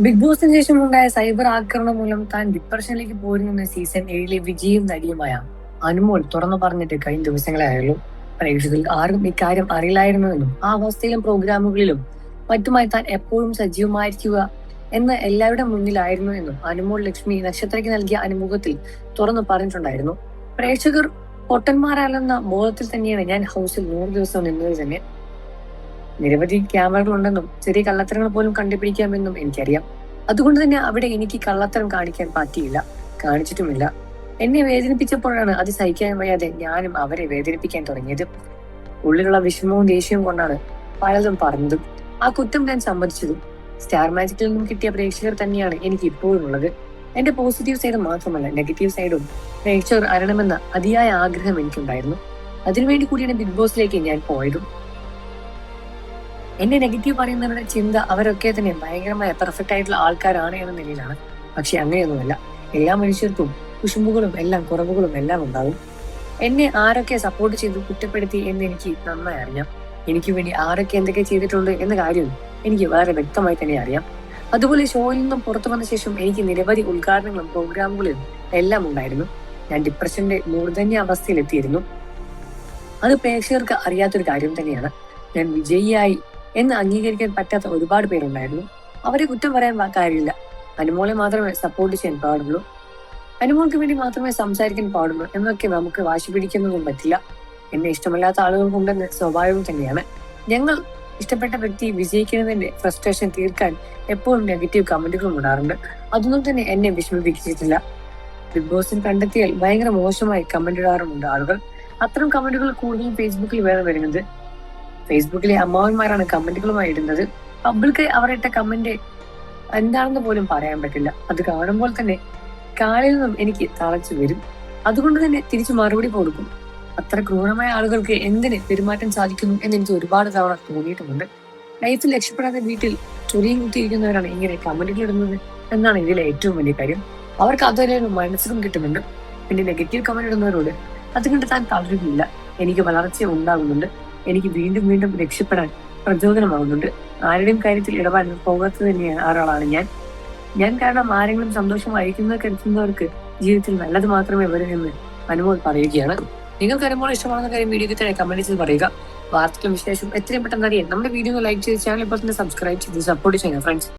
Big ബോസിന് ശേഷം ഉണ്ടായ സൈബർ ആക്രമണം മൂലം താൻ ഡിപ്രഷനിലേക്ക് പോരുന്ന സീസൺ 7 വിജയും നടിയുമായ അനുമോൾ തുറന്നു പറഞ്ഞിട്ട് കഴിഞ്ഞ ദിവസങ്ങളെ ആയുള്ളൂ. പ്രേക്ഷകരിൽ ആർക്കും ഇക്കാര്യം അറിയില്ലായിരുന്നുവെന്നും ആ അവസ്ഥയിലും പ്രോഗ്രാമുകളിലും മറ്റുമായി താൻ എപ്പോഴും സജീവമായിരിക്കുക എന്ന് എല്ലാവരുടെ മുന്നിലായിരുന്നു എന്നും അനുമോൾ ലക്ഷ്മി നക്ഷത്രയ്ക്ക് നൽകിയ അനുമുഖത്തിൽ തുറന്നു പറഞ്ഞിട്ടുണ്ടായിരുന്നു. പ്രേക്ഷകർ പൊട്ടന്മാരല്ലെന്ന ബോധത്തിൽ തന്നെയാണ് ഞാൻ ഹൗസിൽ 100 ദിവസം നിന്നത് തന്നെ. നിരവധി ക്യാമറകളുണ്ടെന്നും ചെറിയ കള്ളത്തരങ്ങൾ പോലും കണ്ടുപിടിക്കാമെന്നും എനിക്കറിയാം. അതുകൊണ്ട് തന്നെ അവിടെ എനിക്ക് കള്ളത്തരം കാണിക്കാൻ പറ്റിയില്ല, കാണിച്ചിട്ടുമില്ല. എന്നെ വേദനിപ്പിച്ചപ്പോഴാണ് അത് സഹിക്കാൻ വയ്യാതെ ഞാനും അവരെ വേദനിപ്പിക്കാൻ തുടങ്ങിയത്. ഉള്ളിലുള്ള വിഷമവും ദേഷ്യവും കൊണ്ടാണ് പലതും പറഞ്ഞതും ആ കുറ്റം ഞാൻ സമ്മതിച്ചതും. സ്റ്റാർ മാജിക്കിൽ നിന്നും കിട്ടിയ പ്രേക്ഷകർ തന്നെയാണ് എനിക്ക് ഇപ്പോഴും ഉള്ളത്. എന്റെ പോസിറ്റീവ് സൈഡ് മാത്രമല്ല നെഗറ്റീവ് സൈഡും പ്രേക്ഷകർ അറിയണമെന്ന അതിയായ ആഗ്രഹം എനിക്കുണ്ടായിരുന്നു. അതിനുവേണ്ടി കൂടിയാണ് ബിഗ് ബോസിലേക്ക് ഞാൻ പോയതും. എന്നെ നെഗറ്റീവ് പറയുന്നവരുടെ ചിന്ത അവരൊക്കെ തന്നെ ഭയങ്കരമായ പെർഫെക്റ്റ് ആയിട്ടുള്ള ആൾക്കാരാണ് എന്ന നിലയിലാണ്. പക്ഷെ അങ്ങനെയൊന്നുമല്ല. എല്ലാ മനുഷ്യർക്കും കുശുമ്പുകളും എല്ലാം കുറവുകളും എല്ലാം ഉണ്ടാവും. എന്നെ ആരൊക്കെ സപ്പോർട്ട് ചെയ്തു കുറ്റപ്പെടുത്തി എന്ന് എനിക്ക് നന്നായി അറിയാം. എനിക്ക് വേണ്ടി ആരൊക്കെ എന്തൊക്കെ ചെയ്തിട്ടുണ്ട് എന്ന കാര്യവും എനിക്ക് വളരെ വ്യക്തമായി തന്നെ അറിയാം. അതുപോലെ ഷോയിൽ നിന്നും പുറത്തു വന്ന ശേഷം എനിക്ക് നിരവധി ഉദ്ഘാടനങ്ങളും പ്രോഗ്രാമുകളും എല്ലാം ഉണ്ടായിരുന്നു. ഞാൻ ഡിപ്രഷന്റെ മൂർധന്യ അവസ്ഥയിലെത്തിയിരുന്നു. അത് പ്രേക്ഷകർക്ക് അറിയാത്തൊരു കാര്യം തന്നെയാണ്. ഞാൻ വിജയിയായി എന്ന് അംഗീകരിക്കാൻ പറ്റാത്ത ഒരുപാട് പേരുണ്ടായിരുന്നു. അവരെ കുറ്റം പറയാൻ കാര്യമില്ല. അനുമോളെ മാത്രമേ സപ്പോർട്ട് ചെയ്യാൻ പാടുള്ളൂ, അനുമോൾക്ക് വേണ്ടി മാത്രമേ സംസാരിക്കാൻ പാടുള്ളൂ എന്നൊക്കെ നമുക്ക് വാശി പിടിക്കുന്നതും പറ്റില്ല. എന്നെ ഇഷ്ടമല്ലാത്ത ആളുകൾക്കുണ്ടെന്ന് സ്വാഭാവികം തന്നെയാണ്. ഞങ്ങൾ ഇഷ്ടപ്പെട്ട വ്യക്തി വിജയിക്കുന്നതിന്റെ ഫ്രസ്ട്രേഷൻ തീർക്കാൻ എപ്പോഴും നെഗറ്റീവ് കമന്റുകളും ഉണ്ടാറുണ്ട്. അതൊന്നും തന്നെ എന്നെ വിഷമിപ്പിച്ചിട്ടില്ല. ബിഗ് ബോസിന് കണ്ടെത്തിയാൽ ഭയങ്കര മോശമായി കമന്റ് ഇടാറുമുണ്ട് ആളുകൾ. അത്തരം കമന്റുകൾ കൂടുതലും ഫേസ്ബുക്കിൽ വേറെ വരുന്നത്. ഫേസ്ബുക്കിലെ അമ്മാവന്മാരാണ് കമന്റുകളുമായി ഇടുന്നത്. പബ്ലിക്കായി അവർ ഇട്ട കമന്റ് എന്താണെന്ന് പോലും പറയാൻ പറ്റില്ല. അത് കാണുമ്പോൾ തന്നെ കാലിൽ നിന്നും എനിക്ക് തളച്ചു വരും. അതുകൊണ്ട് തന്നെ തിരിച്ചു മറുപടി കൊടുക്കും. അത്ര ക്രൂരമായ ആളുകൾക്ക് എന്തിന് പെരുമാറ്റം സാധിക്കുന്നു എന്ന് എനിക്ക് ഒരുപാട് തവണ തോന്നിയിട്ടുമുണ്ട്. ലൈഫിൽ രക്ഷപ്പെടാതെ വീട്ടിൽ ചൊറിയും കുത്തിയിരിക്കുന്നവരാണ് ഇങ്ങനെ കമന്റുകൾ ഇടുന്നത് എന്നാണ് ഇതിലെ ഏറ്റവും വലിയ കാര്യം. അവർക്ക് അതൊരു മനസ്സിലും കിട്ടുന്നുണ്ട്. പിന്നെ നെഗറ്റീവ് കമന്റ് ഇടുന്നവരോട് അതുകൊണ്ട് താൻ തളരുന്നില്ല, എനിക്ക് വളർച്ച ഉണ്ടാകുന്നുണ്ട്, എനിക്ക് വീണ്ടും വീണ്ടും രക്ഷപ്പെടാൻ പ്രചോദനമാകുന്നുണ്ട്, ആരുടെയും കാര്യത്തിൽ ഇടപാട് പോകാത്ത തന്നെയാണ് ഒരാളാണ് ഞാൻ കാരണം ആരെങ്കിലും സന്തോഷമായിരിക്കുന്നത് കരുതുന്നവർക്ക് ജീവിതത്തിൽ നല്ലത് മാത്രമേ വരൂ എന്ന് അനുമോൾ പറയുകയാണ്. നിങ്ങൾക്ക് അനുമോൾ ഇഷ്ടമാണെന്ന കാര്യം വീഡിയോയ്ക്ക് തന്നെ കമന്റ് ചെയ്ത് പറയുക. വാർത്തകളും വിശേഷം എത്രയും പെട്ടെന്ന് അറിയാൻ നമ്മുടെ വീഡിയോ ലൈക്ക് ചെയ്ത് ചാനൽ ഇപ്പോൾ തന്നെ സബ്സ്ക്രൈബ് ചെയ്ത് സപ്പോർട്ട് ചെയ്യുക ഫ്രണ്ട്സ്.